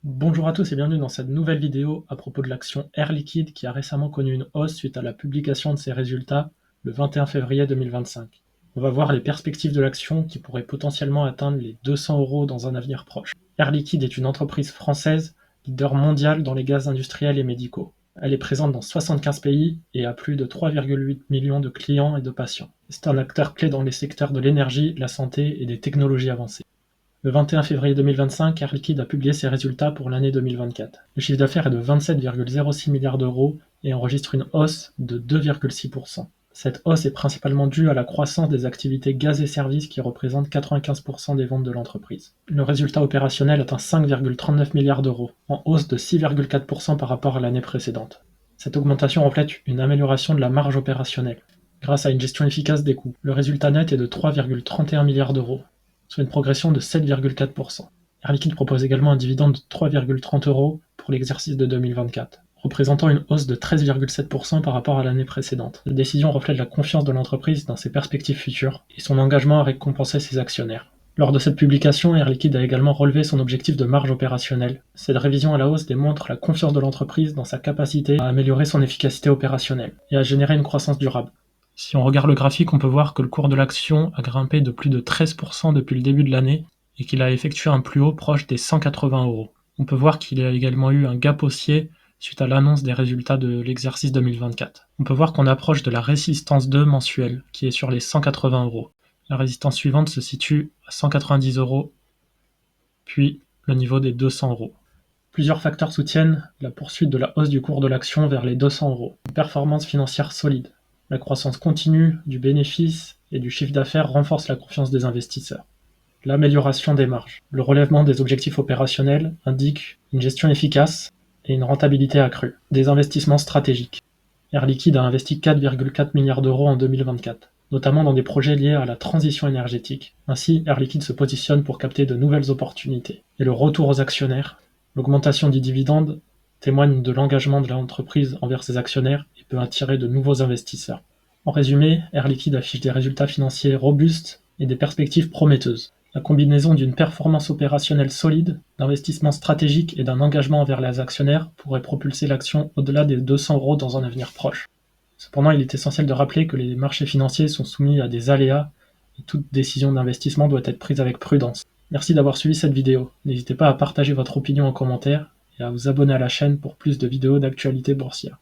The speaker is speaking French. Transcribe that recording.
Bonjour à tous et bienvenue dans cette nouvelle vidéo à propos de l'action Air Liquide qui a récemment connu une hausse suite à la publication de ses résultats le 21 février 2025. On va voir les perspectives de l'action qui pourrait potentiellement atteindre les 200 € dans un avenir proche. Air Liquide est une entreprise française, leader mondial dans les gaz industriels et médicaux. Elle est présente dans 75 pays et a plus de 3,8 millions de clients et de patients. C'est un acteur clé dans les secteurs de l'énergie, la santé et des technologies avancées. Le 21 février 2025, Air Liquide a publié ses résultats pour l'année 2024. Le chiffre d'affaires est de 27,06 milliards d'euros et enregistre une hausse de 2,6%. Cette hausse est principalement due à la croissance des activités gaz et services qui représentent 95% des ventes de l'entreprise. Le résultat opérationnel atteint 5,39 milliards d'euros, en hausse de 6,4% par rapport à l'année précédente. Cette augmentation reflète une amélioration de la marge opérationnelle, grâce à une gestion efficace des coûts. Le résultat net est de 3,31 milliards d'euros, soit une progression de 7,4%. Air Liquide propose également un dividende de 3,30 € pour l'exercice de 2024, représentant une hausse de 13,7% par rapport à l'année précédente. Cette décision reflète la confiance de l'entreprise dans ses perspectives futures et son engagement à récompenser ses actionnaires. Lors de cette publication, Air Liquide a également relevé son objectif de marge opérationnelle. Cette révision à la hausse démontre la confiance de l'entreprise dans sa capacité à améliorer son efficacité opérationnelle et à générer une croissance durable. Si on regarde le graphique, on peut voir que le cours de l'action a grimpé de plus de 13% depuis le début de l'année et qu'il a effectué un plus haut proche des 180 €. On peut voir qu'il y a également eu un gap haussier suite à l'annonce des résultats de l'exercice 2024. On peut voir qu'on approche de la résistance 2 mensuelle qui est sur les 180 €. La résistance suivante se situe à 190 €, puis le niveau des 200 €. Plusieurs facteurs soutiennent la poursuite de la hausse du cours de l'action vers les 200 €. Une performance financière solide. La croissance continue du bénéfice et du chiffre d'affaires renforce la confiance des investisseurs. L'amélioration des marges. Le relèvement des objectifs opérationnels indique une gestion efficace et une rentabilité accrue. Des investissements stratégiques. Air Liquide a investi 4,4 milliards d'euros en 2024, notamment dans des projets liés à la transition énergétique. Ainsi, Air Liquide se positionne pour capter de nouvelles opportunités. Et le retour aux actionnaires. L'augmentation du dividende témoigne de l'engagement de l'entreprise envers ses actionnaires et peut attirer de nouveaux investisseurs. En résumé, Air Liquide affiche des résultats financiers robustes et des perspectives prometteuses. La combinaison d'une performance opérationnelle solide, d'investissements stratégiques et d'un engagement envers les actionnaires pourrait propulser l'action au-delà des 200 € dans un avenir proche. Cependant, il est essentiel de rappeler que les marchés financiers sont soumis à des aléas et toute décision d'investissement doit être prise avec prudence. Merci d'avoir suivi cette vidéo. N'hésitez pas à partager votre opinion en commentaire et à vous abonner à la chaîne pour plus de vidéos d'actualité boursière.